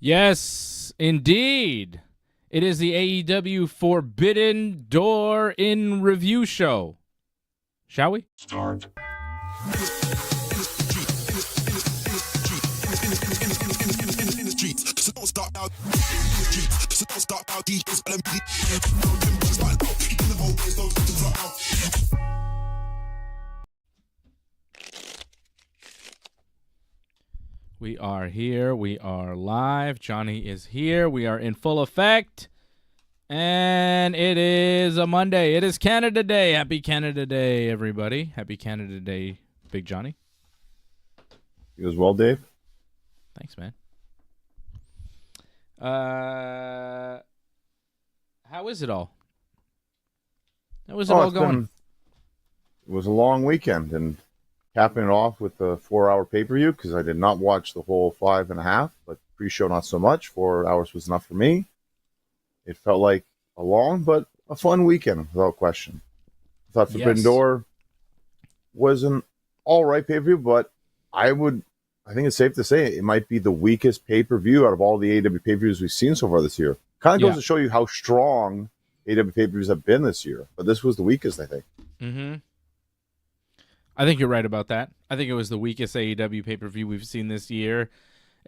Yes, indeed. It is the AEW Forbidden Door in Review show. Shall we? Start. We are here. We are live. Johnny is here. We are in full effect. And it is a Monday. It is Canada Day. Happy Canada Day, everybody. Happy Canada Day, Big Johnny. You as well, Dave? Thanks, man. How is it all? How is it all going? It was a long weekend, and capping it off with the 4-hour pay-per-view because I did not watch the whole 5.5, but pre-show not so much. 4 hours was enough for me. It felt like a long but a fun weekend, without question. I thought Forbidden Door was an all-right pay-per-view, but I think it's safe to say it might be the weakest pay-per-view out of all the AEW pay-per-views we've seen so far this year. Kind of goes to show you how strong AEW pay-per-views have been this year, but this was the weakest, I think. Mm-hmm. I think you're right about that. I think it was the weakest AEW pay-per-view we've seen this year.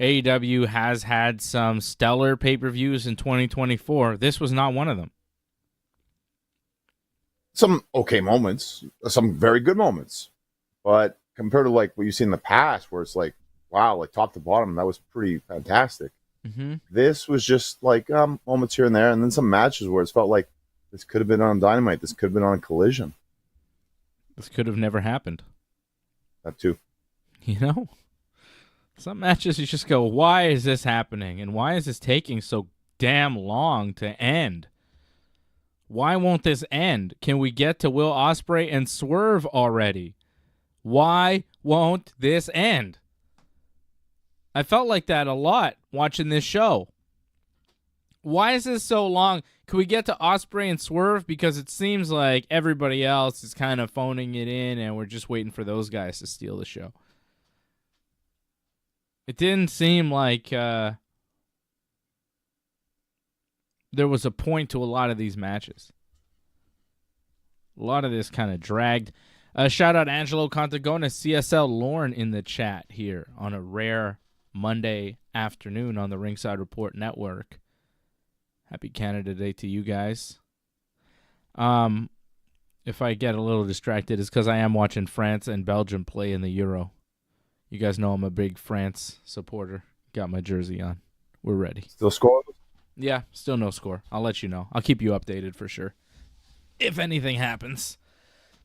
AEW has had some stellar pay-per-views in 2024. This was not one of them. Some okay moments, some very good moments, but compared to like what you've seen in the past, where it's like, wow, like top to bottom, that was pretty fantastic. Mm-hmm. This was just like moments here and there, and then some matches where it felt like this could have been on Dynamite, this could have been on Collision. This could have never happened. That too. You know? Some matches you just go, why is this happening? And why is this taking so damn long to end? Why won't this end? Can we get to Will Ospreay and Swerve already? Why won't this end? I felt like that a lot watching this show. Why is this so long? Can we get to Ospreay and Swerve? Because it seems like everybody else is kind of phoning it in and we're just waiting for those guys to steal the show. It didn't seem like there was a point to a lot of these matches. A lot of this kind of dragged. Shout out Angelo Contagona, CSL Lorne in the chat here on a rare Monday afternoon on the Ringside Report Network. Happy Canada Day to you guys. If I get a little distracted, it's because I am watching France and Belgium play in the Euro. You guys know I'm a big France supporter. Got my jersey on. We're ready. Still score? Yeah, still no score. I'll let you know. I'll keep you updated for sure. If anything happens.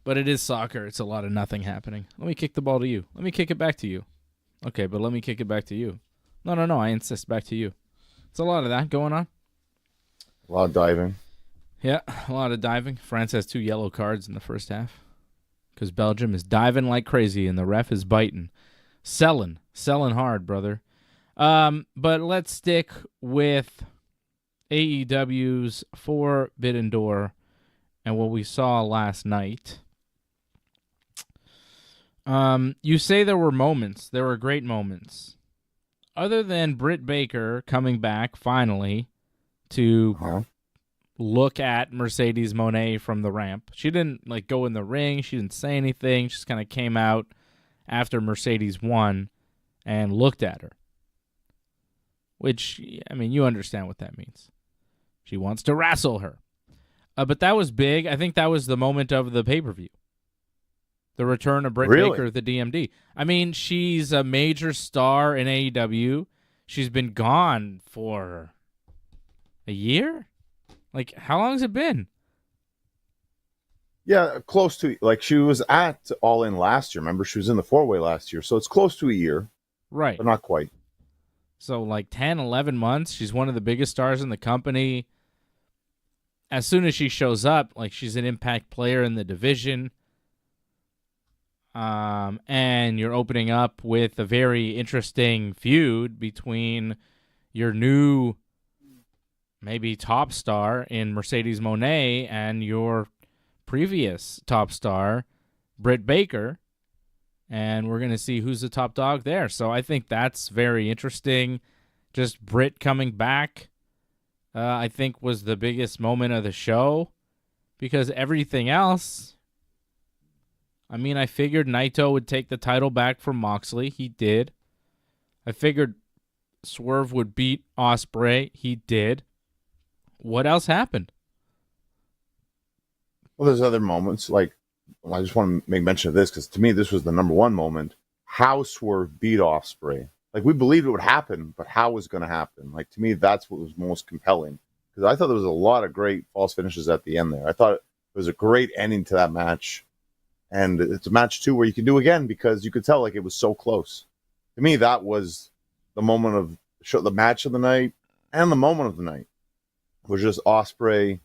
But it is soccer. It's a lot of nothing happening. Let me kick the ball to you. Let me kick it back to you. Okay, but let me kick it back to you. No, I insist back to you. It's a lot of that going on. A lot of diving. Yeah, a lot of diving. France has 2 yellow cards in the first half because Belgium is diving like crazy and the ref is biting. Selling hard, brother. But let's stick with AEW's Forbidden Door and what we saw last night. You say there were moments. There were great moments. Other than Britt Baker coming back finally to look at Mercedes Moné from the ramp. She didn't go in the ring. She didn't say anything. She just kind of came out after Mercedes won and looked at her. Which, I mean, you understand what that means. She wants to wrestle her. But that was big. I think that was the moment of the pay-per-view. The return of Britt Baker, the DMD. I mean, she's a major star in AEW. She's been gone for a year? How long has it been? Yeah, close to, she was at All In last year. Remember, she was in the 4-way last year. So it's close to a year. Right. But not quite. So 10, 11 months. She's one of the biggest stars in the company. As soon as she shows up, she's an impact player in the division. And you're opening up with a very interesting feud between your new, maybe top star in Mercedes Moné and your previous top star, Britt Baker. And we're going to see who's the top dog there. So I think that's very interesting. Just Britt coming back, I think, was the biggest moment of the show, because everything else, I mean, I figured Naito would take the title back from Moxley. He did. I figured Swerve would beat Ospreay. He did. What else happened? Well, there's other moments. Like, I just want to make mention of this because to me, this was the number one moment. How Swerve beat Ospreay. Like, we believed it would happen, but how was going to happen? Like, to me, that's what was most compelling. Because I thought there was a lot of great false finishes at the end there. I thought it was a great ending to that match. And it's a match, too, where you can do again because you could tell, like, it was so close. To me, that was the moment of the match of the night and the moment of the night. Was just Ospreay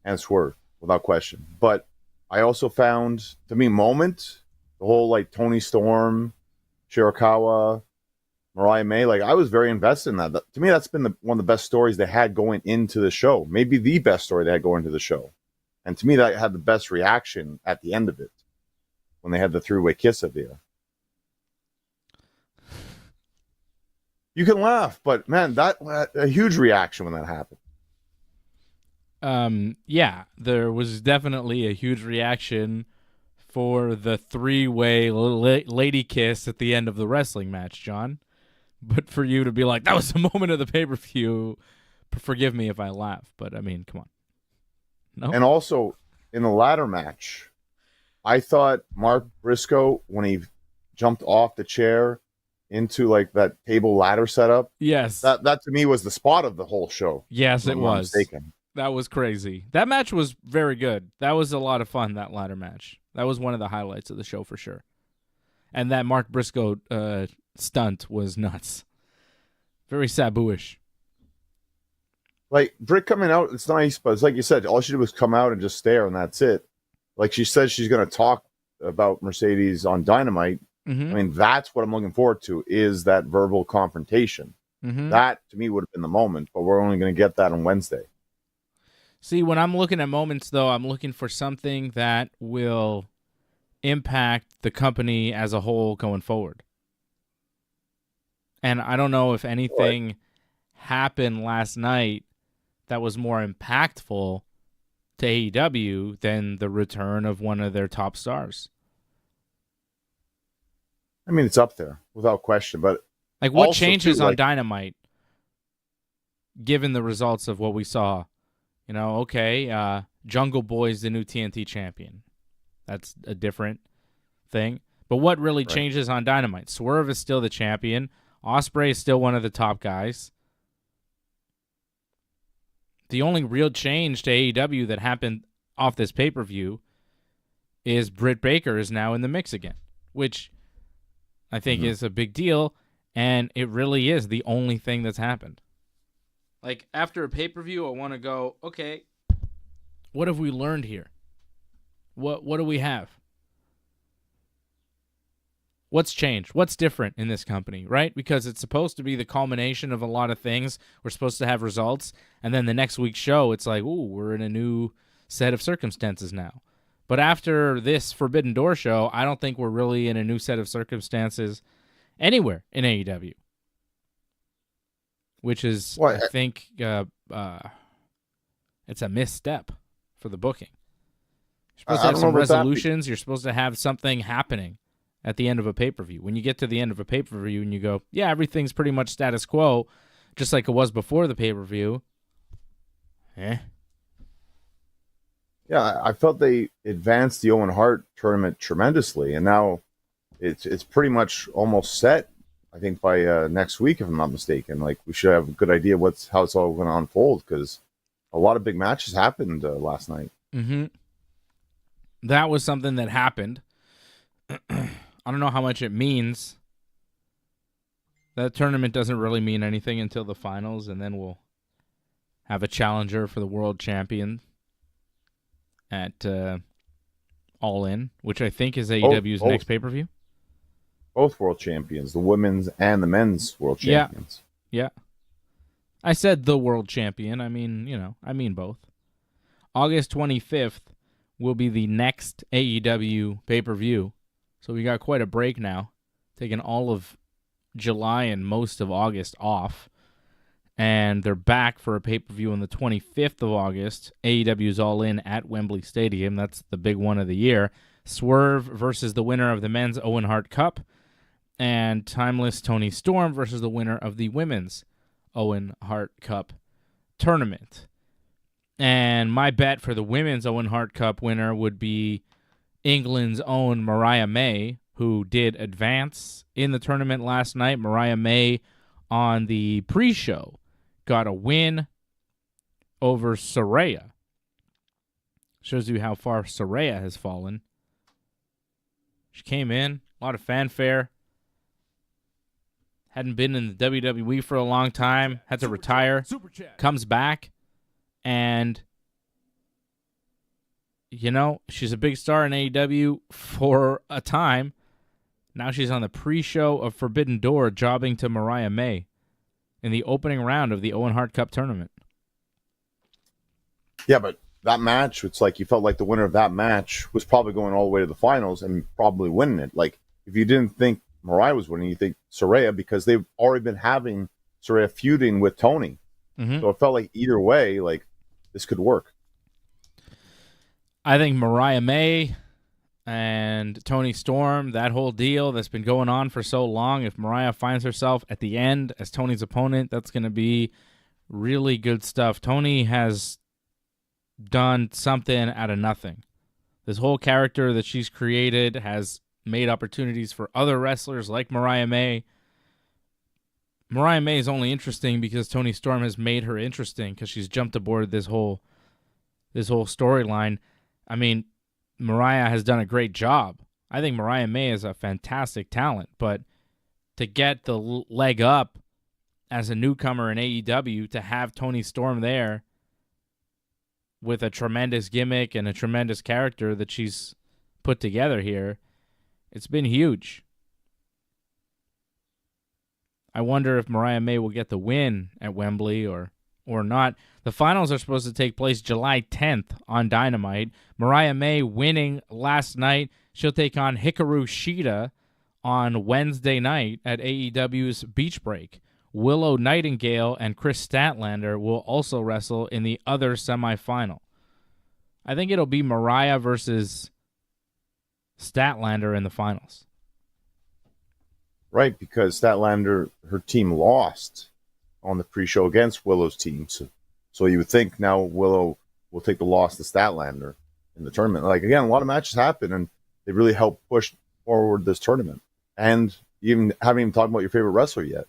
and Swerve, without question. But I also found, to me, moment, the whole, like, Tony Storm, Shirakawa, Mariah May, like, I was very invested in that. To me, that's been one of the best stories they had going into the show. Maybe the best story they had going into the show. And to me, that had the best reaction at the end of it, when they had the three-way kiss at the end. You can laugh, but, man, that a huge reaction when that happened. Yeah, there was definitely a huge reaction for the three-way lady kiss at the end of the wrestling match, John. But for you to be like, that was the moment of the pay-per-view, forgive me if I laugh, but I mean, come on. No? And also, in the ladder match, I thought Mark Briscoe, when he jumped off the chair into like that table ladder setup, yes, that to me was the spot of the whole show. Yes, it was. That was crazy. That match was very good. That was a lot of fun, that ladder match. That was one of the highlights of the show for sure. And that Mark Briscoe stunt was nuts. Very Sabu-ish. Like, Britt coming out, it's nice, but it's like you said, all she did was come out and just stare, and that's it. Like, she said she's going to talk about Mercedes on Dynamite. Mm-hmm. I mean, that's what I'm looking forward to, is that verbal confrontation. Mm-hmm. That, to me, would have been the moment, but we're only going to get that on Wednesday. See, when I'm looking at moments, though, I'm looking for something that will impact the company as a whole going forward. And I don't know if anything happened last night that was more impactful to AEW than the return of one of their top stars. I mean, it's up there, without question. But like, what changes on Dynamite, given the results of what we saw? You know, okay, Jungle Boy's the new TNT champion. That's a different thing. But what really changes on Dynamite? Swerve is still the champion. Ospreay is still one of the top guys. The only real change to AEW that happened off this pay-per-view is Britt Baker is now in the mix again, which I think is a big deal, and it really is the only thing that's happened. Like, after a pay-per-view, I want to go, okay, what have we learned here? What do we have? What's changed? What's different in this company, right? Because it's supposed to be the culmination of a lot of things. We're supposed to have results, and then the next week's show, it's like, ooh, we're in a new set of circumstances now. But after this Forbidden Door show, I don't think we're really in a new set of circumstances anywhere in AEW. Which is, I think, it's a misstep for the booking. You're supposed to have some resolutions. You're supposed to have something happening at the end of a pay-per-view. When you get to the end of a pay-per-view and you go, yeah, everything's pretty much status quo, just like it was before the pay-per-view. Yeah, I felt they advanced the Owen Hart tournament tremendously, and now it's pretty much almost set. I think by next week, if I'm not mistaken, like we should have a good idea how it's all going to unfold, because a lot of big matches happened last night. Mm-hmm. That was something that happened. I don't know how much it means. That tournament doesn't really mean anything until the finals, and then we'll have a challenger for the world champion at All In, which I think is AEW's next pay-per-view. Both world champions, the women's and the men's world champions. Yeah. I said the world champion. I mean both. August 25th will be the next AEW pay-per-view. So we got quite a break now, taking all of July and most of August off. and they're back for a pay-per-view on the 25th of August. AEW's All In at Wembley Stadium. That's the big one of the year. Swerve versus the winner of the men's Owen Hart Cup, and Timeless Tony Storm versus the winner of the women's Owen Hart Cup tournament. And my bet for the women's Owen Hart Cup winner would be England's own Mariah May, who did advance in the tournament last night. Mariah May on the pre-show got a win over Saraya. Shows you how far Saraya has fallen. She came in, a lot of fanfare. Hadn't been in the WWE for a long time. Had to retire. Comes back. And, you know, she's a big star in AEW for a time. Now she's on the pre-show of Forbidden Door, jobbing to Mariah May in the opening round of the Owen Hart Cup tournament. Yeah, but that match, it's like you felt like the winner of that match was probably going all the way to the finals and probably winning it. Like, if you didn't think Mariah was winning, you think Saraya, because they've already been having Saraya feuding with Tony. Mm-hmm. So it felt like either way, like, this could work. I think Mariah May and Tony Storm, that whole deal that's been going on for so long, if Mariah finds herself at the end as Tony's opponent, that's going to be really good stuff. Tony has done something out of nothing. This whole character that she's created has made opportunities for other wrestlers like Mariah May. Mariah May is only interesting because Tony Storm has made her interesting, because she's jumped aboard this whole storyline. I mean, Mariah has done a great job. I think Mariah May is a fantastic talent, but to get the leg up as a newcomer in AEW, to have Tony Storm there with a tremendous gimmick and a tremendous character that she's put together here, it's been huge. I wonder if Mariah May will get the win at Wembley or not. The finals are supposed to take place July 10th on Dynamite. Mariah May winning last night. She'll take on Hikaru Shida on Wednesday night at AEW's Beach Break. Willow Nightingale and Chris Statlander will also wrestle in the other semifinal. I think it'll be Mariah versus Statlander in the finals. Right, because Statlander, her team lost on the pre-show against Willow's team. So you would think now Willow will take the loss to Statlander in the tournament. Like, again, a lot of matches happen, and they really help push forward this tournament. And you haven't even talked about your favorite wrestler yet.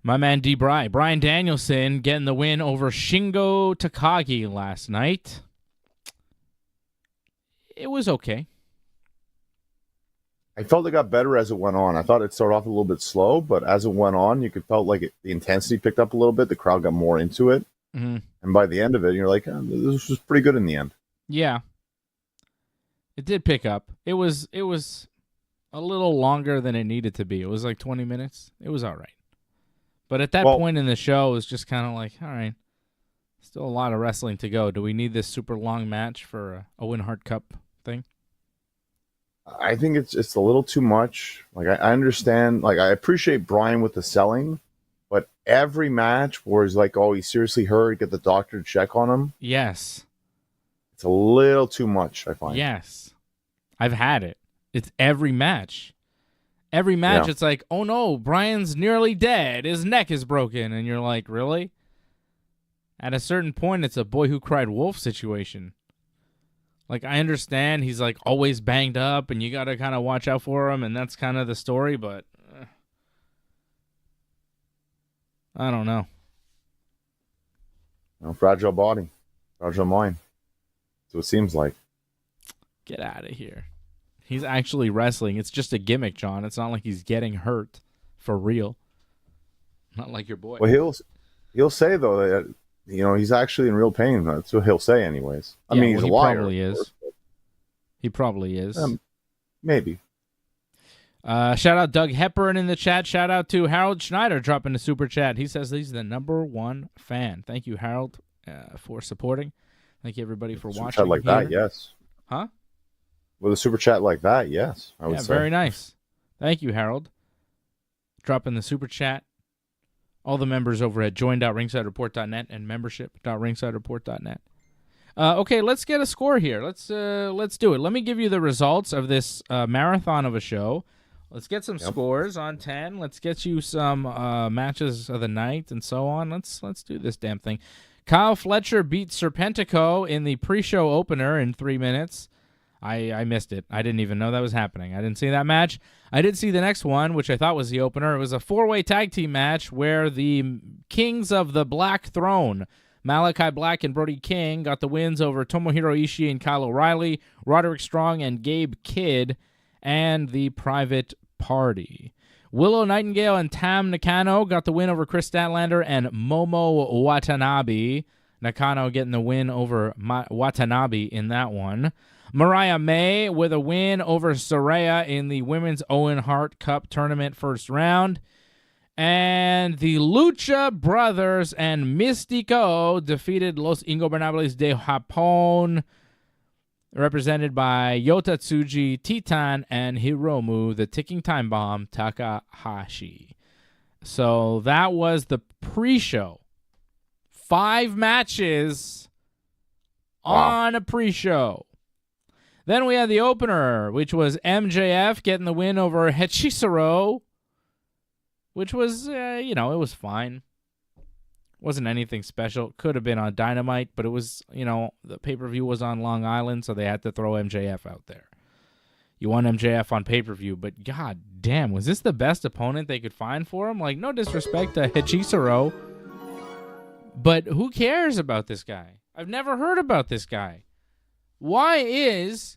My man D. Brian Danielson getting the win over Shingo Takagi last night. It was okay. I felt it got better as it went on. I thought it started off a little bit slow, but as it went on, you could felt like the intensity picked up a little bit. The crowd got more into it. Mm-hmm. And by the end of it, you're like, oh, this was pretty good in the end. Yeah. It did pick up. It was a little longer than it needed to be. It was like 20 minutes. It was all right. But at that point in the show, it was just kind of like, all right, still a lot of wrestling to go. Do we need this super long match for a Owen Hart Cup thing? I think it's a little too much. Like, I understand. Like, I appreciate Brian with the selling, but every match where he's like, oh, he's seriously hurt, get the doctor to check on him. Yes. It's a little too much, I find. Yes. I've had it. It's every match. Every match, It's like, oh no, Brian's nearly dead. His neck is broken. And you're like, really? At a certain point, it's a boy who cried wolf situation. Like, I understand he's like always banged up and you got to kind of watch out for him. And that's kind of the story, but I don't know. Fragile body, fragile mind. That's what it seems like. Get out of here. He's actually wrestling. It's just a gimmick, John. It's not like he's getting hurt for real. Not like your boy. Well, he'll say, though, that, he's actually in real pain. That's what he'll say anyways. I mean, he's a liar. Probably is. He probably is. Maybe. Shout out Doug Hepburn in the chat. Shout out to Harold Schneider dropping a super chat. He says he's the #1 fan. Thank you, Harold, for supporting. Thank you, everybody, for watching. Chat like that, yes. Huh? With a super chat like that, yes, I would say. Very nice. Thank you, Harold. Dropping the super chat. All the members over at join.ringsidereport.net and membership.ringsidereport.net. Okay, let's get a score here. Let's do it. Let me give you the results of this marathon of a show. Let's get some scores on 10. Let's get you some matches of the night and so on. Let's do this damn thing. Kyle Fletcher beat Serpentico in the pre-show opener in 3 minutes. I missed it. I didn't even know that was happening. I didn't see that match. I did see the next one, which I thought was the opener. It was a 4-way tag team match where the Kings of the Black Throne, Malachi Black and Brody King, got the wins over Tomohiro Ishii and Kyle O'Reilly, Roderick Strong and Gabe Kidd, and the Private Party. Willow Nightingale and Tam Nakano got the win over Chris Statlander and Momo Watanabe. Nakano getting the win over Watanabe in that one. Mariah May with a win over Saraya in the Women's Owen Hart Cup Tournament first round. And the Lucha Brothers and Mystico defeated Los Ingobernables de Japón, represented by Yota Tsuji, Titan, and Hiromu, the Ticking Time Bomb, Takahashi. So that was the pre-show. 5 matches on a pre-show. Then we had the opener, which was MJF getting the win over Hechisaro, which was, it was fine. Wasn't anything special. Could have been on Dynamite, but it was, the pay-per-view was on Long Island, so they had to throw MJF out there. You want MJF on pay-per-view, but god damn, was this the best opponent they could find for him? Like, no disrespect to Hechisaro, but who cares about this guy? I've never heard about this guy. Why is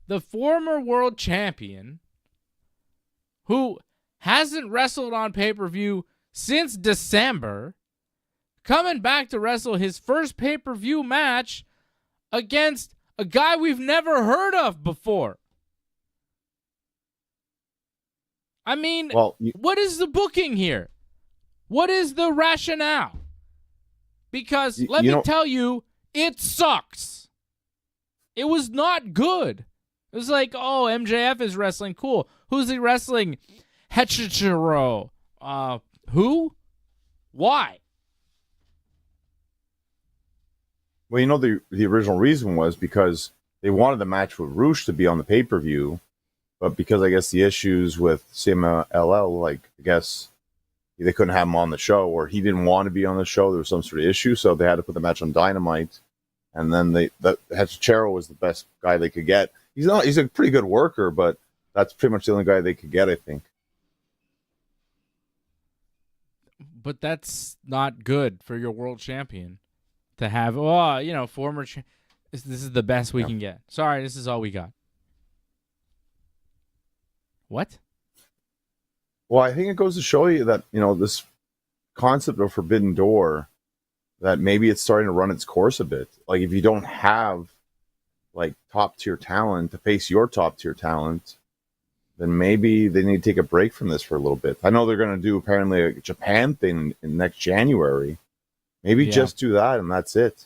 the former world champion, who hasn't wrestled on pay-per-view since December, coming back to wrestle his first pay-per-view match against a guy we've never heard of before? I mean, what is the booking here? What is the rationale? Because let me tell you, it sucks. It was not good. It was like, oh, MJF is wrestling. Cool. Who's he wrestling? Hechicero. Who? Why? Well, the original reason was because they wanted the match with Roosh to be on the pay-per-view, but because I guess the issues with CMLL, like, I guess they couldn't have him on the show, or he didn't want to be on the show. There was some sort of issue, so they had to put the match on Dynamite. And then Hechicero was the best guy they could get. He's a pretty good worker, but that's pretty much the only guy they could get, I think. But that's not good for your world champion to have, former this is the best we can get. Sorry, this is all we got. What? Well, I think it goes to show you that, this concept of Forbidden Door, that maybe it's starting to run its course a bit. Like, if you don't have, like, top-tier talent to face your top-tier talent, then maybe they need to take a break from this for a little bit. I know they're going to do, apparently, a Japan thing in next January. Maybe just do that, and that's it.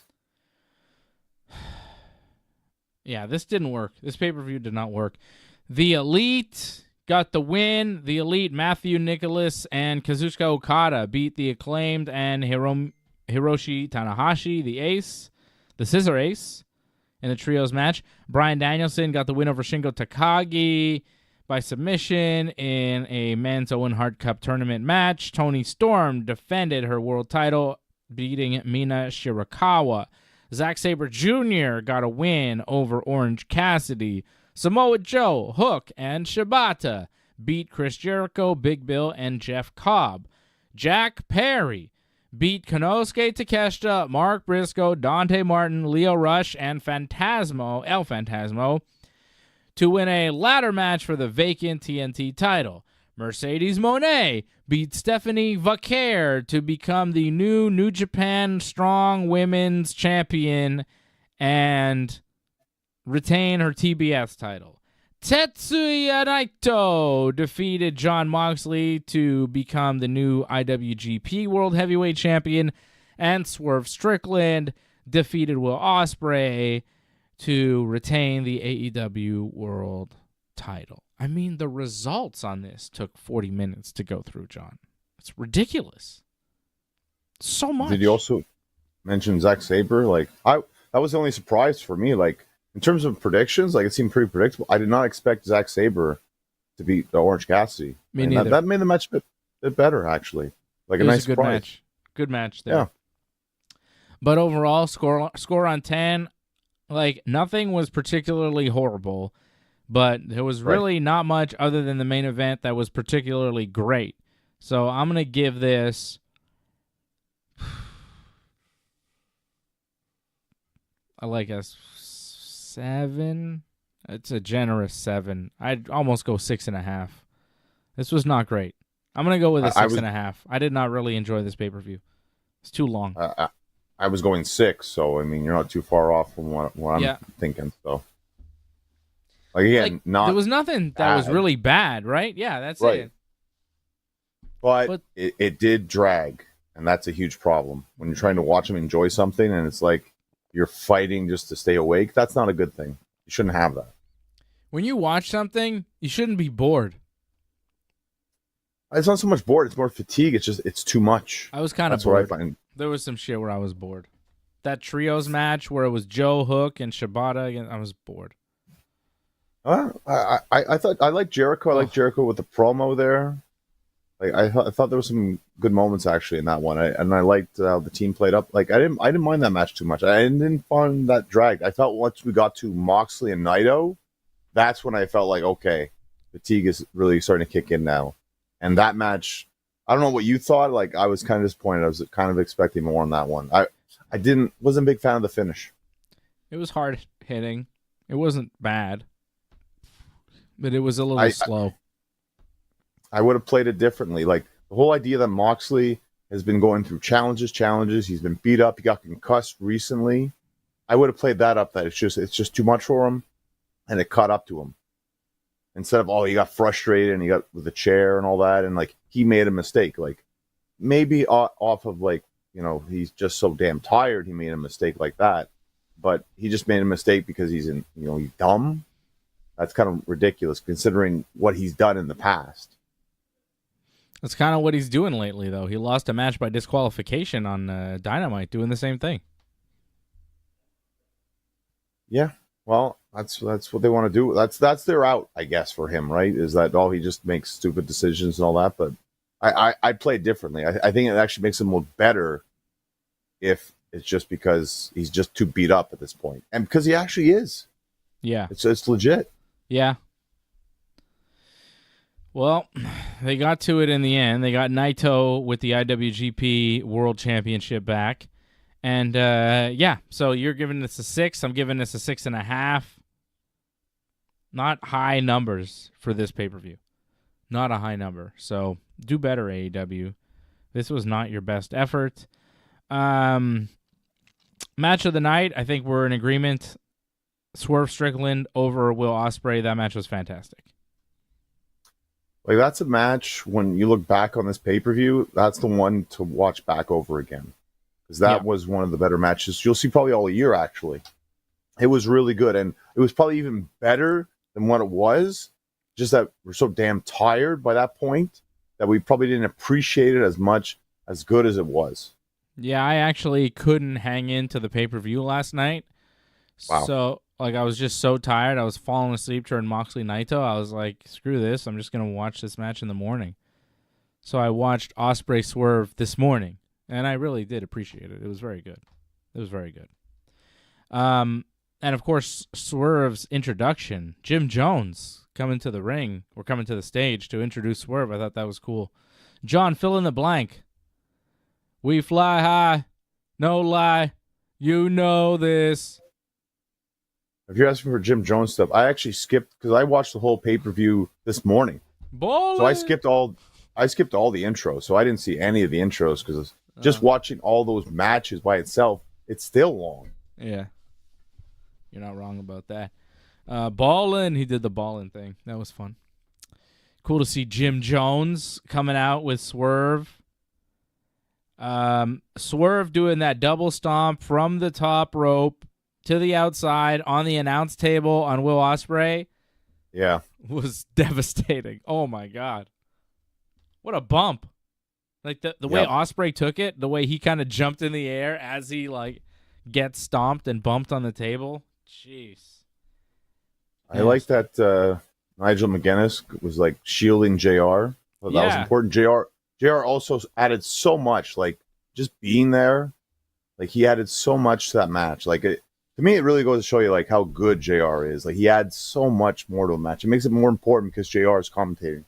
Yeah, this didn't work. This pay-per-view did not work. The Elite got the win. The Elite, Matthew Nicholas and Kazuchika Okada, beat the Acclaimed and Hiroshi Tanahashi, the Scissor Ace, in the trios match. Bryan Danielson got the win over Shingo Takagi by submission in a men's Owen Hart Cup tournament match. Toni Storm defended her world title, beating Mina Shirakawa. Zack Sabre Jr. got a win over Orange Cassidy. Samoa Joe, Hook, and Shibata beat Chris Jericho, Big Bill, and Jeff Cobb. Jack Perry beat Konosuke Takeshita, Mark Briscoe, Dante Martin, Leo Rush, and El Phantasmo to win a ladder match for the vacant TNT title. Mercedes Moné beat Stephanie Vaquer to become the New Japan Strong Women's Champion and retain her TBS title. Tetsuya Naito defeated Jon Moxley to become the new IWGP World Heavyweight Champion, and Swerve Strickland defeated Will Ospreay to retain the AEW World title. I mean, the results on this took 40 minutes to go through, John. It's ridiculous. So much. Did you also mention Zack Sabre? Like, that was the only surprise for me. Like, in terms of predictions, like, it seemed pretty predictable. I did not expect Zack Sabre to beat the Orange Cassidy. Me and neither. That made the match a bit better, actually. Like, It a was nice a good surprise. match. Good match there. Yeah. But overall, score on 10, like, nothing was particularly horrible, but there was really not much other than the main event that was particularly great. So I'm going to give this, I like a 7. It's a generous 7. I'd almost go 6.5. This was not great. I'm going to go with a 6.5. I did not really enjoy this pay-per-view. It's too long. I was going 6, so I mean you're not too far off from what I'm thinking. So, like, again, there was nothing that was really bad, right? Yeah, that's it. But it did drag, and that's a huge problem when you're trying to watch them enjoy something, and it's like you're fighting just to stay awake. That's not a good thing. You shouldn't have that. When you watch something, you shouldn't be bored. It's not so much bored; it's more fatigue. It's too much. I was kind of bored. What I find. There was some shit where I was bored. That trios match where it was Joe Hook and Shibata again, I was bored. I thought I liked Jericho. I liked Jericho with the promo there. Like I thought there were some good moments actually in that one. I liked how the team played up. Like I didn't mind that match too much. I didn't find that dragged. I felt once we got to Moxley and Naito, that's when I felt like, okay, fatigue is really starting to kick in now. And that match, I don't know what you thought. Like I was kind of disappointed. I was kind of expecting more on that one. I wasn't a big fan of the finish. It was hard hitting. It wasn't bad, but it was a little slow. I would have played it differently. Like the whole idea that Moxley has been going through challenges. He's been beat up. He got concussed recently. I would have played that up. That it's just too much for him, and it caught up to him. Instead of, he got frustrated and he got with the chair and all that, and like he made a mistake. Like maybe off of like, he's just so damn tired he made a mistake like that. But he just made a mistake because he's dumb. That's kind of ridiculous considering what he's done in the past. That's kind of what he's doing lately, though. He lost a match by disqualification on Dynamite, doing the same thing. Yeah, well, that's what they want to do. That's their out, I guess, for him, right? Is that he just makes stupid decisions and all that? But I play it differently. I think it actually makes him look better if it's just because he's just too beat up at this point, and because he actually is. Yeah, it's legit. Yeah. Well, they got to it in the end. They got Naito with the IWGP World Championship back. And, so you're giving this a 6. I'm giving this a 6.5. Not high numbers for this pay-per-view. Not a high number. So do better, AEW. This was not your best effort. Match of the night, I think we're in agreement. Swerve Strickland over Will Ospreay. That match was fantastic. Like, that's a match, when you look back on this pay-per-view, that's the one to watch back over again. Because that was one of the better matches you'll see probably all year, actually. It was really good, and it was probably even better than what it was, just that we're so damn tired by that point that we probably didn't appreciate it as much as good as it was. Yeah, I actually couldn't hang into the pay-per-view last night. Wow. So, I was just so tired. I was falling asleep during Moxley Naito. I was like, screw this. I'm just going to watch this match in the morning. So I watched Ospreay Swerve this morning, and I really did appreciate it. It was very good. And, of course, Swerve's introduction. Jim Jones coming to the ring, or coming to the stage to introduce Swerve. I thought that was cool. John, fill in the blank. We fly high, no lie. You know this. If you're asking for Jim Jones stuff, I actually skipped, because I watched the whole pay-per-view this morning. Ballin'. So I skipped all the intros. So I didn't see any of the intros, because just watching all those matches by itself, it's still long. Yeah. You're not wrong about that. Ballin', he did the ballin' thing. That was fun. Cool to see Jim Jones coming out with Swerve. Swerve doing that double stomp from the top rope to the outside on the announce table on Will Ospreay. Yeah. Was devastating. Oh, my God. What a bump. Like the way Ospreay took it, the way he kind of jumped in the air as he like gets stomped and bumped on the table. Jeez. I like that Nigel McGuinness was like shielding JR. So that was important. JR also added so much, like just being there. Like he added so much to that match. Like to me, it really goes to show you like how good JR is. Like he adds so much more to a match. It makes it more important because JR is commentating.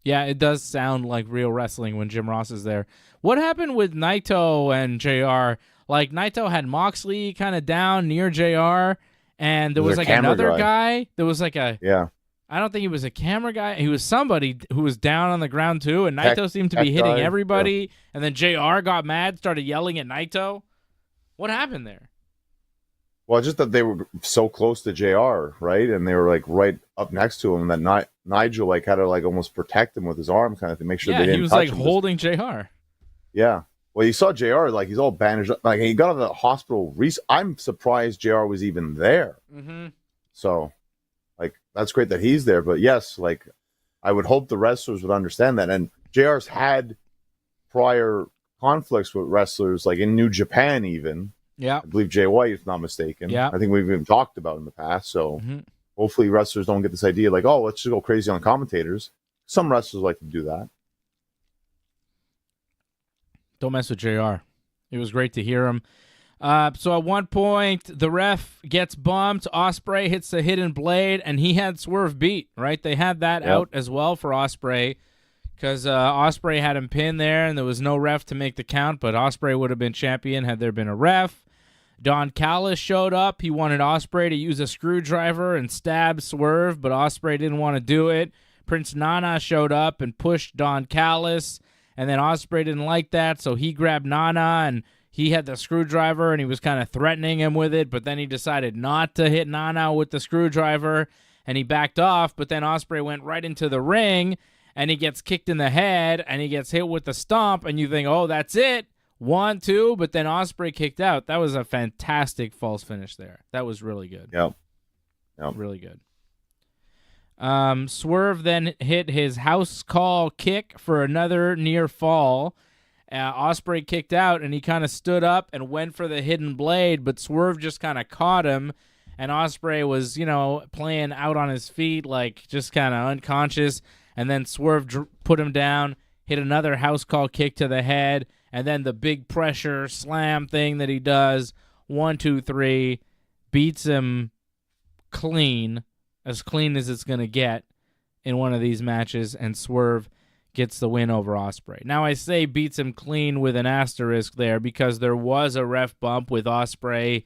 Yeah, it does sound like real wrestling when Jim Ross is there. What happened with Naito and JR? Like, Naito had Moxley kind of down near JR, and there was like another guy. There was like a... Yeah. I don't think he was a camera guy. He was somebody who was down on the ground, too, and Naito seemed to be hitting everybody, and then JR got mad, started yelling at Naito. What happened there? Well, just that they were so close to JR, right? And they were like right up next to him. And that Nigel like had to like almost protect him with his arm, kind of to make sure they didn't touch him. He was like holding JR. Yeah. Well, you saw JR like he's all bandaged up. Like he got out of the hospital. I'm surprised JR was even there. Mm-hmm. So, like that's great that he's there. But yes, like I would hope the wrestlers would understand that. And JR's had prior conflicts with wrestlers, like in New Japan, even. Yeah, I believe Jay White, if not mistaken. Yeah, I think we've even talked about in the past. So hopefully wrestlers don't get this idea like, oh, let's just go crazy on commentators. Some wrestlers like to do that. Don't mess with JR. It was great to hear him. So at one point, the ref gets bumped. Ospreay hits the hidden blade, and he had Swerve beat, right? They had that out as well for Ospreay because Ospreay had him pinned there, and there was no ref to make the count, but Ospreay would have been champion had there been a ref. Don Callis showed up. He wanted Ospreay to use a screwdriver and stab Swerve, but Ospreay didn't want to do it. Prince Nana showed up and pushed Don Callis, and then Ospreay didn't like that, so he grabbed Nana, and he had the screwdriver, and he was kind of threatening him with it, but then he decided not to hit Nana with the screwdriver, and he backed off, but then Ospreay went right into the ring, and he gets kicked in the head, and he gets hit with the stomp, and you think, oh, that's it. 1, 2, but then Ospreay kicked out. That was a fantastic false finish there. That was really good. Yep. Really good. Swerve then hit his house call kick for another near fall. Ospreay kicked out, and he kind of stood up and went for the hidden blade, but Swerve just kind of caught him, and Ospreay was, playing out on his feet, like just kind of unconscious, and then Swerve put him down, hit another house call kick to the head, and then the big pressure slam thing that he does, 1, 2, 3, beats him clean as it's going to get in one of these matches, and Swerve gets the win over Ospreay. Now, I say beats him clean with an asterisk there because there was a ref bump with Ospreay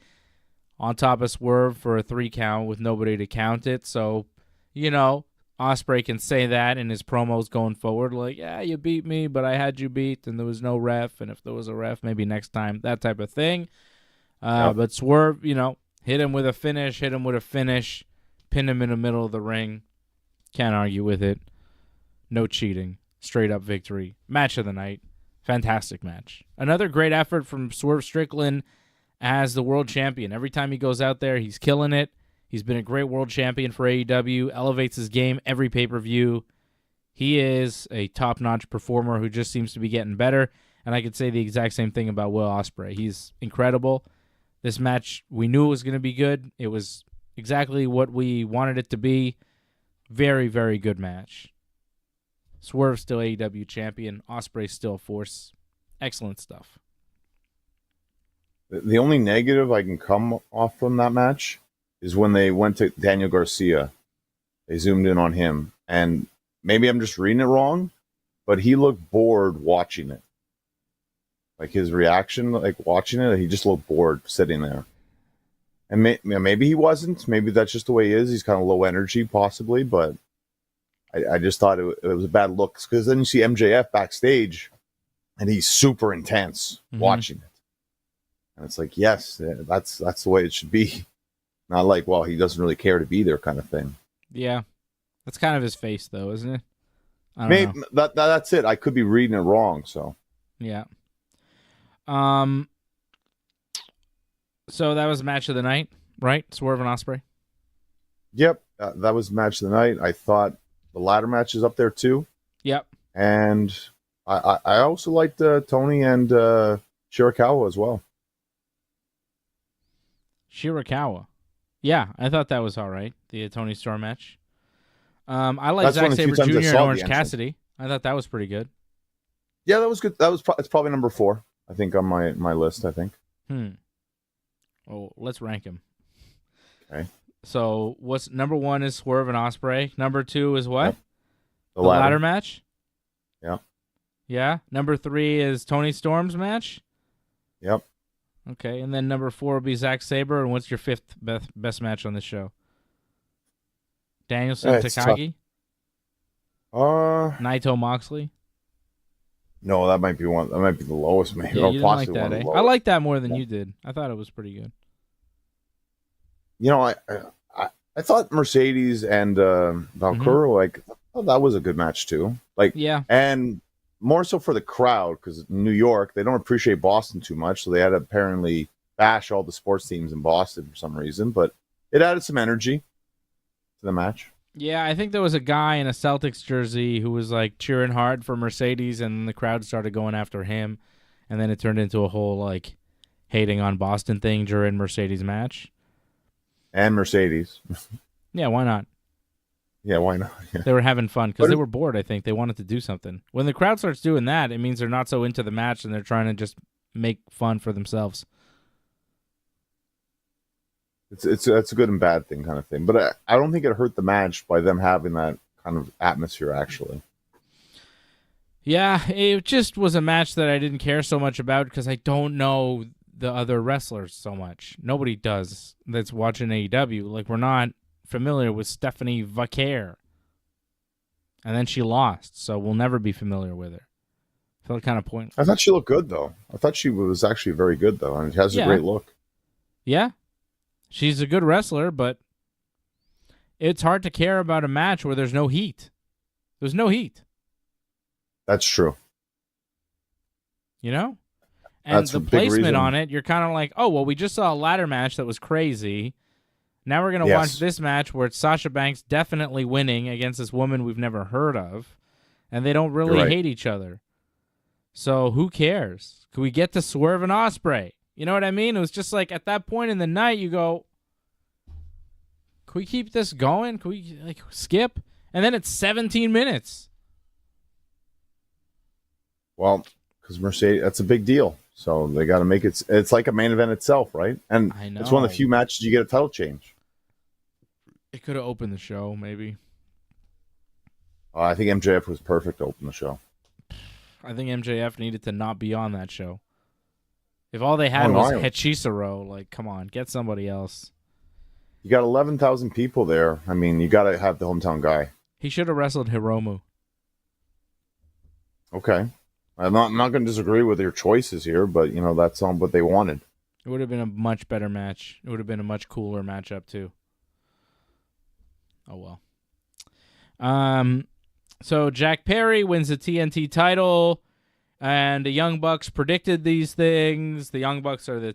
on top of Swerve for a 3 count with nobody to count it. So, Ospreay can say that in his promos going forward, like, yeah, you beat me, but I had you beat, and there was no ref, and if there was a ref, maybe next time, that type of thing. But Swerve, hit him with a finish, pin him in the middle of the ring. Can't argue with it. No cheating. Straight up victory. Match of the night. Fantastic match. Another great effort from Swerve Strickland as the world champion. Every time he goes out there, he's killing it. He's been a great world champion for AEW, elevates his game every pay-per-view. He is a top-notch performer who just seems to be getting better, and I could say the exact same thing about Will Ospreay. He's incredible. This match, we knew it was going to be good. It was exactly what we wanted it to be. Very, very good match. Swerve still AEW champion. Ospreay still a force. Excellent stuff. The only negative I can come off from that match is when they went to Daniel Garcia. They zoomed in on him. And maybe I'm just reading it wrong, but he looked bored watching it. Like his reaction, like watching it, he just looked bored sitting there. And maybe he wasn't. Maybe that's just the way he is. He's kind of low energy, possibly. But I just thought it was a bad look. Because then you see MJF backstage, and he's super intense watching it. And it's like, yes, that's the way it should be. Not like, well, he doesn't really care to be there kind of thing. Yeah. That's kind of his face, though, isn't it? Maybe that's it. I could be reading it wrong, so. Yeah. So that was match of the night, right? Swerve and Ospreay? Yep. That was match of the night. I thought the ladder match is up there, too. Yep. And I also liked Tony and Shirakawa as well. Shirakawa. Yeah, I thought that was all right. The Tony Storm match. I like That's one Zack of the few Sabre times Jr. I and saw Orange the entrance. Cassidy. I thought that was pretty good. Yeah, that was good. It's probably number 4. I think on my list. I think. Oh, let's rank him. Okay. So what's number 1 is Swerve and Ospreay. Number 2 is what? Yep. The ladder match. Yeah. Yeah. Number 3 is Tony Storm's match. Yep. Okay, and then number 4 will be Zack Sabre. And what's your 5th best match on this show? Danielson Takagi. Naito Moxley. No, that might be one. That might be the lowest, maybe. Yeah, you didn't like that, eh? I like that more than you did. I thought it was pretty good. You know, I thought Mercedes and Valkyrie, that was a good match too. Yeah, and more so for the crowd because New York, they don't appreciate Boston too much, so they had to apparently bash all the sports teams in Boston for some reason. But it added some energy to the match. Yeah, I think there was a guy in a Celtics jersey who was like cheering hard for Mercedes, and the crowd started going after him, and then it turned into a whole like hating on Boston thing during Mercedes' match. And Mercedes. Yeah, why not? Yeah, why not? Yeah. They were having fun because they were bored, I think. They wanted to do something. When the crowd starts doing that, it means they're not so into the match and they're trying to just make fun for themselves. It's a good and bad thing kind of thing. But I don't think it hurt the match by them having that kind of atmosphere, actually. Yeah, it just was a match that I didn't care so much about because I don't know the other wrestlers so much. Nobody does that's watching AEW. Like, we're not familiar with Stephanie Vaquer. And then she lost, so we'll never be familiar with her. I felt kind of pointless. I thought she looked good, though. I thought she was actually very good, though. And she has a great look. Yeah. She's a good wrestler, but it's hard to care about a match where there's no heat. There's no heat. That's true. You know? And that's the placement on it, you're kind of like, oh, well, we just saw a ladder match that was crazy. Now we're going to watch this match where it's Sasha Banks definitely winning against this woman we've never heard of, and they don't really hate each other. So who cares? Could we get to Swerve and Ospreay? You know what I mean? It was just like at that point in the night, you go, can we keep this going? Can we skip? And then it's 17 minutes. Well, because Mercedes, that's a big deal. So they got to make it. It's like a main event itself, right? And I know. It's one of the few matches you get a title change. It could have opened the show, maybe. I think MJF was perfect to open the show. I think MJF needed to not be on that show. If all they had was Hechisaro, like, come on, get somebody else. You got 11,000 people there. I mean, you got to have the hometown guy. He should have wrestled Hiromu. Okay. I'm not going to disagree with your choices here, but, that's on what they wanted. It would have been a much better match. It would have been a much cooler matchup, too. Oh, well. So Jack Perry wins the TNT title, and the Young Bucks predicted these things. The Young Bucks are the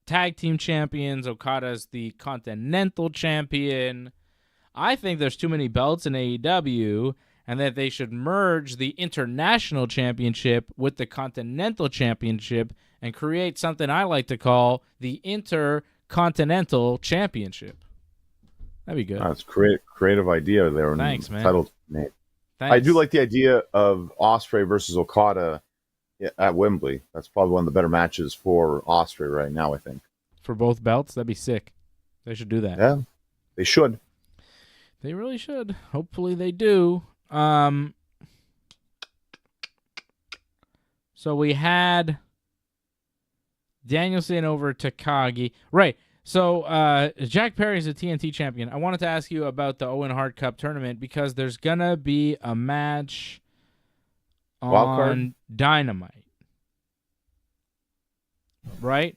tag team champions. Okada's the Continental champion. I think there's too many belts in AEW, and that they should merge the International Championship with the Continental Championship and create something I like to call the Intercontinental Championship. That'd be good. That's a creative idea there. Thanks, man. Title name. Thanks. I do like the idea of Ospreay versus Okada at Wembley. That's probably one of the better matches for Ospreay right now, I think. For both belts? That'd be sick. They should do that. Yeah, they should. They really should. Hopefully they do. So we had Danielson over Takagi. Right. So Jack Perry's a TNT champion. I wanted to ask you about the Owen Hart Cup tournament because there's going to be a match on Dynamite. Right?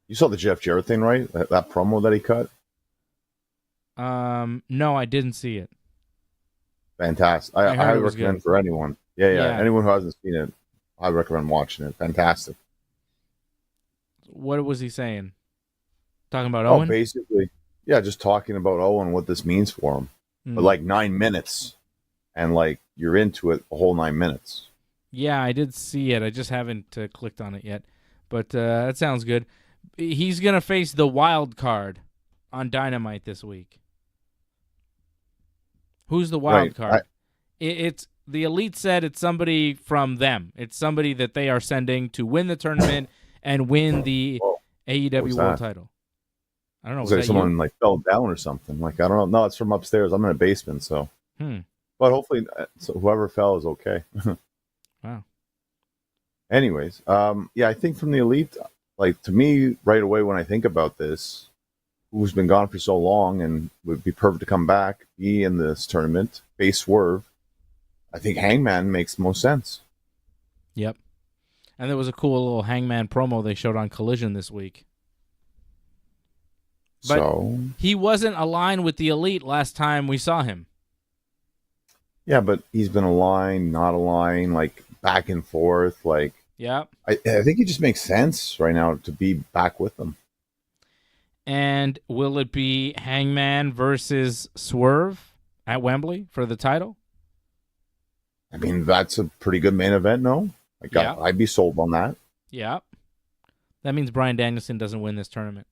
You saw the Jeff Jarrett thing, right? That promo that he cut? No, I didn't see it. Fantastic. I recommend for anyone. Yeah. Anyone who hasn't seen it, I recommend watching it. Fantastic. What was he saying? Talking about Owen? Basically, just talking about Owen, what this means for him. But 9 minutes, and you're into it the whole 9 minutes. Yeah, I did see it. I just haven't clicked on it yet. But that sounds good. He's going to face the wild card on Dynamite this week. Who's the wild Right. card? It's the Elite said it's somebody from them. It's somebody that they are sending to win the tournament and win the Whoa, AEW what World was that? title. I don't know. Looks Was like that someone you? like fell down or something. Like I don't know. No, it's from upstairs. I'm in a basement, so. Hmm. But hopefully, so whoever fell is okay. Wow. Anyways, yeah, I think from the Elite, like to me, right away when I think about this, who's been gone for so long and would be perfect to come back, be in this tournament, face Swerve. I think Hangman makes most sense. Yep. And there was a cool little Hangman promo they showed on Collision this week. But So he wasn't aligned with the Elite last time we saw him. yeah, but he's been aligned, not aligned, like back and forth. Like Yep. I think it just makes sense right now to be back with them. And will it be Hangman versus Swerve at Wembley for the title? I mean, that's a pretty good main event, no? Like Yeah. I'd be sold on that. Yep. That means Bryan Danielson doesn't win this tournament.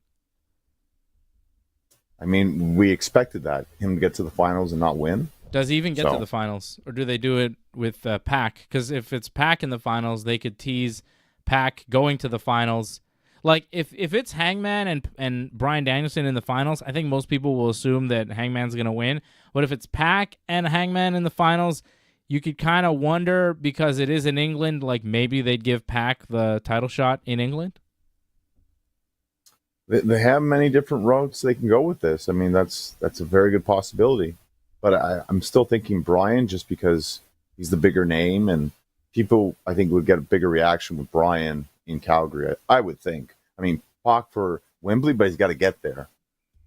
I mean, we expected that, him to get to the finals and not win. Does he even get to So- the finals? Or do they do it with Pac? Because if it's Pac in the finals, they could tease Pac going to the finals. Like, if it's Hangman and Bryan Danielson in the finals, I think most people will assume that Hangman's going to win. But if it's Pac and Hangman in the finals, you could kind of wonder, because it is in England, like maybe they'd give Pac the title shot in England. They have many different routes they can go with this. I mean, that's a very good possibility. But I'm still thinking Brian, just because he's the bigger name, and people I think would get a bigger reaction with Brian in Calgary. I would think. I mean, Pac for Wembley, but he's got to get there.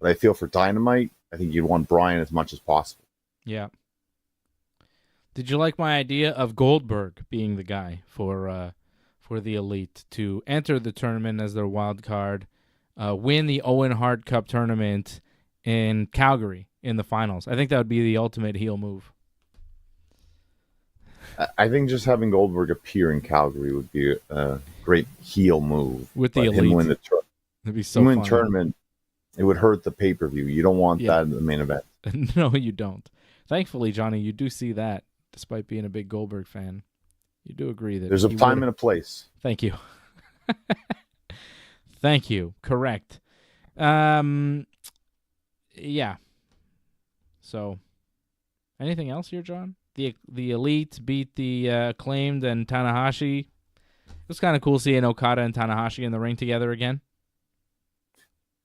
But I feel for Dynamite, I think you'd want Brian as much as possible. Yeah. Did you like my idea of Goldberg being the guy for the Elite to enter the tournament as their wild card, win the Owen Hart Cup tournament in Calgary in the finals? I think that would be the ultimate heel move. I think just having Goldberg appear in Calgary would be a great heel move. With the But him Elite. win the It'd be so him win fun. tournament, it would hurt the pay-per-view. You don't want Yeah. that in the main event. No, you don't. Thankfully, Johnny, you do see that, despite being a big Goldberg fan. You do agree that There's a he time would- and a place. Thank you. Thank you. Correct. Yeah. So, anything else here, John? The Elite beat the Acclaimed and Tanahashi. It was kind of cool seeing Okada and Tanahashi in the ring together again.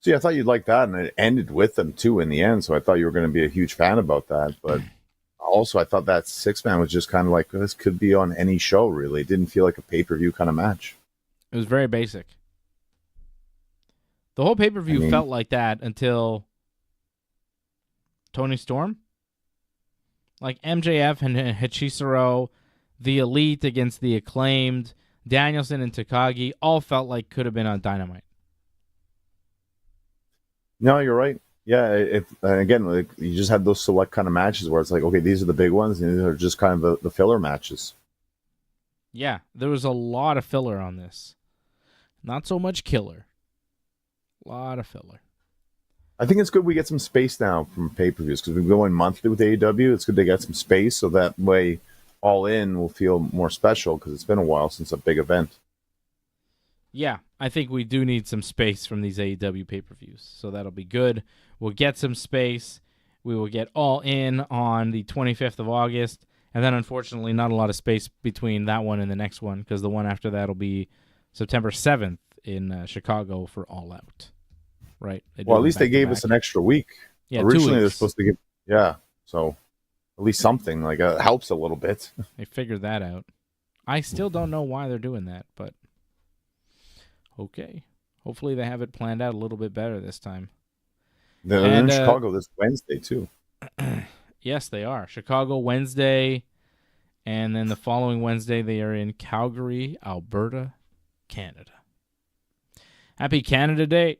See, I thought you'd like that, and it ended with them too in the end. So I thought you were going to be a huge fan about that. But also, I thought that 6-man was just kind of like, this could be on any show. Really, it didn't feel like a pay-per-view kind of match. It was very basic. The whole pay-per-view felt like that until Tony Storm. Like MJF and Hichisaro, the Elite against the Acclaimed, Danielson and Takagi all felt like could have been on Dynamite. No, you're right. Yeah, and again, like you just had those select kind of matches where it's like, okay, these are the big ones, and these are just kind of the filler matches. Yeah, there was a lot of filler on this. Not so much killer. A lot of filler. I think it's good we get some space now from pay-per-views because we've been going monthly with AEW. It's good to get some space so that way All In will feel more special because it's been a while since a big event. Yeah, I think we do need some space from these AEW pay-per-views, so that'll be good. We'll get some space. We will get All In on the 25th of August, and then unfortunately not a lot of space between that one and the next one because the one after that will be September 7th in Chicago for All Out. Right? Well, at least they gave us an extra week. Yeah, originally 2 weeks. they're supposed to give. Yeah, so at least something like helps a little bit. They figured that out. I still don't know why they're doing that, but okay. Hopefully they have it planned out a little bit better this time. They're in Chicago this Wednesday too. Yes, they are. Chicago Wednesday, and then the following Wednesday they are in Calgary, Alberta, Canada. Happy Canada Day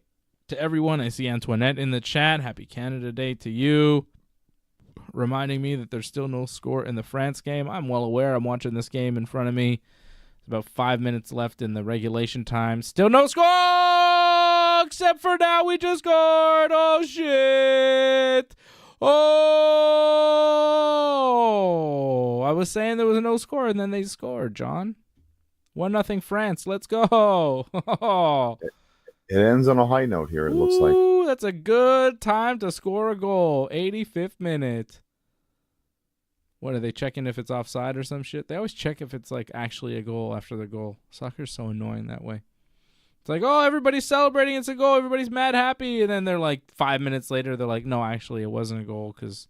to everyone. I see Antoinette in the chat. Happy Canada Day to you. reminding me that there's still no score in the France game. I'm well aware. I'm watching this game in front of me. There's about 5 minutes left in the regulation time. Still no score, except for now we just scored. Oh, shit. Oh, I was saying there was no score, and then they scored, John. 1-0 France. Let's go. It ends on a high note here, it looks like. Ooh, that's a good time to score a goal. 85th minute. What, are they checking if it's offside or some shit? They always check if it's like actually a goal after the goal. Soccer's so annoying that way. It's like, oh, everybody's celebrating. It's a goal. Everybody's mad happy. And then they're like 5 minutes later, they're like, no, actually, it wasn't a goal because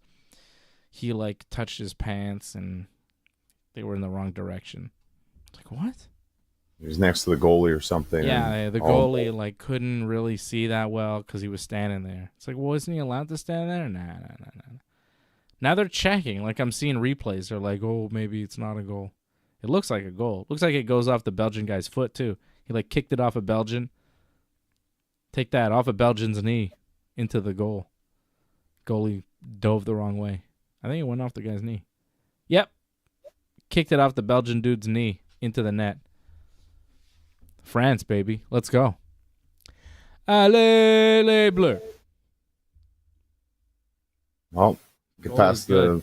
he like touched his pants and they were in the wrong direction. It's like, what? He was next to the goalie or something. Yeah, the goalie like couldn't really see that well because he was standing there. It's like, well, wasn't he allowed to stand there? Nah. Now they're checking. Like I'm seeing replays. They're like, oh, maybe it's not a goal. It looks like a goal. Looks like it goes off the Belgian guy's foot too. He like kicked it off a Belgian. Take that, off a Belgian's knee into the goal. Goalie dove the wrong way. I think it went off the guy's knee. Yep. Kicked it off the Belgian dude's knee into the net. France, baby. Let's go. Allez, les bleus. Well, get past the...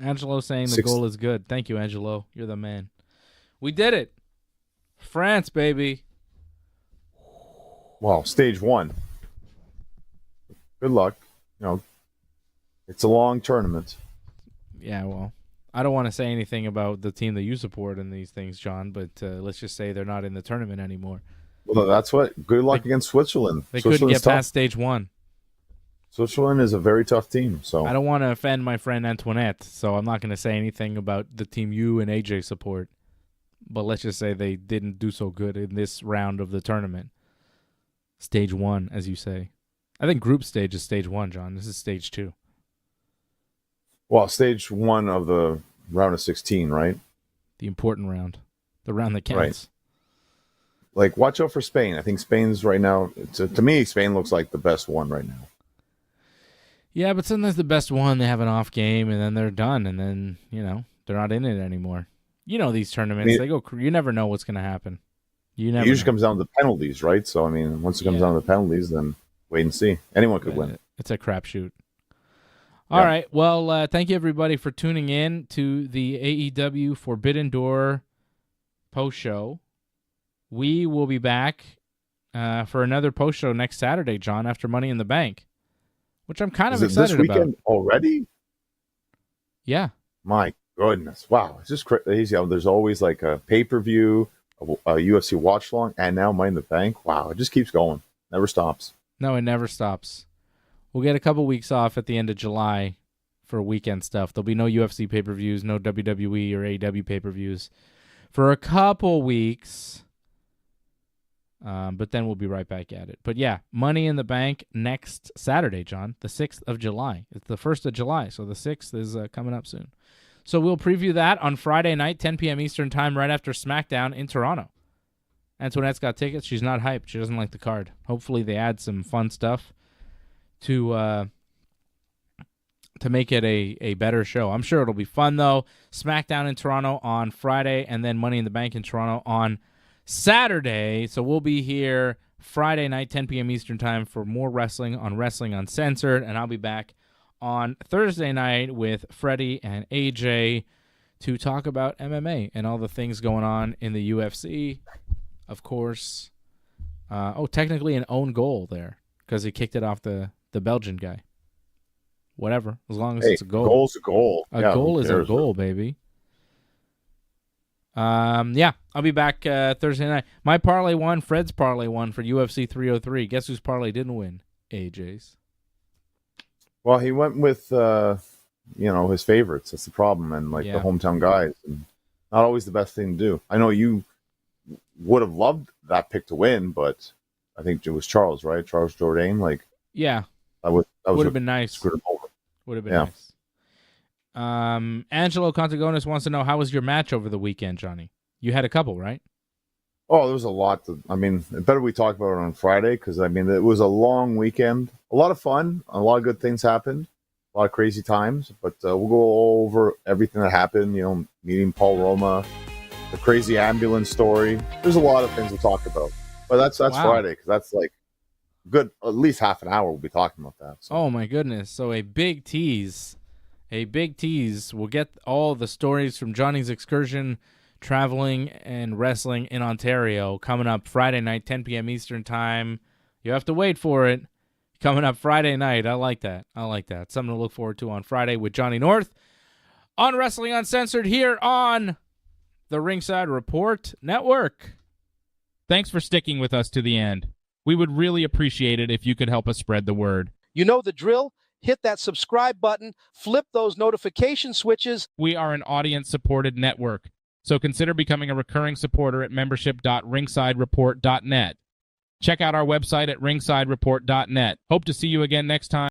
Angelo saying the goal is good. Thank you, Angelo. You're the man. We did it. France, baby. Well, stage 1. Good luck. You know, it's a long tournament. Yeah, well, I don't want to say anything about the team that you support in these things, John, but let's just say they're not in the tournament anymore. Well, that's what. Good luck against Switzerland. They couldn't get past stage 1. Switzerland is a very tough team. So I don't want to offend my friend Antoinette, so I'm not going to say anything about the team you and AJ support. But let's just say they didn't do so good in this round of the tournament. Stage 1, as you say. I think group stage is stage 1, John. This is stage 2. Well, stage 1 of the round of 16, right? The important round. The round that counts. Right. Like, watch out for Spain. I think Spain's right now, to me, Spain looks like the best one right now. Yeah, but sometimes the best one, they have an off game, and then they're done, and then, you know, they're not in it anymore. You know these tournaments, they go. You never know what's going to happen. It usually comes down to penalties, right? So, I mean, once it comes down to penalties, then wait and see. Anyone could win. It's a crapshoot. All right. Well, thank you, everybody, for tuning in to the AEW Forbidden Door post-show. We will be back for another post-show next Saturday, John, after Money in the Bank, which I'm kind of excited about. This weekend already? Yeah. My goodness. Wow. It's just crazy how there's always like a pay-per-view, a UFC watch-along, and now Money in the Bank. Wow. It just keeps going. Never stops. No, it never stops. We'll get a couple weeks off at the end of July for weekend stuff. There'll be no UFC pay-per-views, no WWE or AEW pay-per-views for a couple weeks. But then we'll be right back at it. But yeah, Money in the Bank next Saturday, John, the 6th of July. It's the 1st of July, so the 6th is coming up soon. So we'll preview that on Friday night, 10 p.m. Eastern time, right after Smackdown in Toronto. Antoinette's got tickets. She's not hyped. She doesn't like the card. Hopefully they add some fun stuff to make it a better show. I'm sure it'll be fun, though. Smackdown in Toronto on Friday, and then Money in the Bank in Toronto on Saturday. So we'll be here Friday night, 10 p.m. Eastern time for more wrestling on Wrestling Uncensored, and I'll be back on Thursday night with Freddie and AJ to talk about MMA and all the things going on in the UFC. Of course, technically an own goal there because he kicked it off the Belgian guy. Whatever, as long as it's a goal. A goal's a goal. A goal is a goal, baby. I'll be back Thursday night. My parlay won. Fred's parlay won for UFC 303. Guess whose parlay didn't win? AJ's. Well, he went with his favorites. That's the problem, and the hometown guys, and not always the best thing to do. I know you would have loved that pick to win, but I think it was Charles, right? Charles Jourdain. That would have been nice. Screwed him over. Would have been nice. Angelo Contagonis wants to know, how was your match over the weekend, Johnny? You had a couple, right? Oh, there was a lot. Better we talk about it on Friday because, it was a long weekend. A lot of fun. A lot of good things happened. a lot of crazy times, but we'll go over everything that happened, meeting Paul Roma, the crazy ambulance story. There's a lot of things to talk about. But that's Wow. Friday, because that's like good, at least half an hour we'll be talking about that. So. Oh, my goodness. So a big tease. We'll get all the stories from Johnny's excursion, traveling and wrestling in Ontario coming up Friday night, 10 p.m. Eastern Time. You have to wait for it. Coming up Friday night. I like that. Something to look forward to on Friday with Johnny North on Wrestling Uncensored here on the Ringside Report Network. Thanks for sticking with us to the end. We would really appreciate it if you could help us spread the word. You know the drill. Hit that subscribe button. Flip those notification switches. We are an audience-supported network, so consider becoming a recurring supporter at membership.ringsidereport.net. Check out our website at ringsidereport.net. Hope to see you again next time.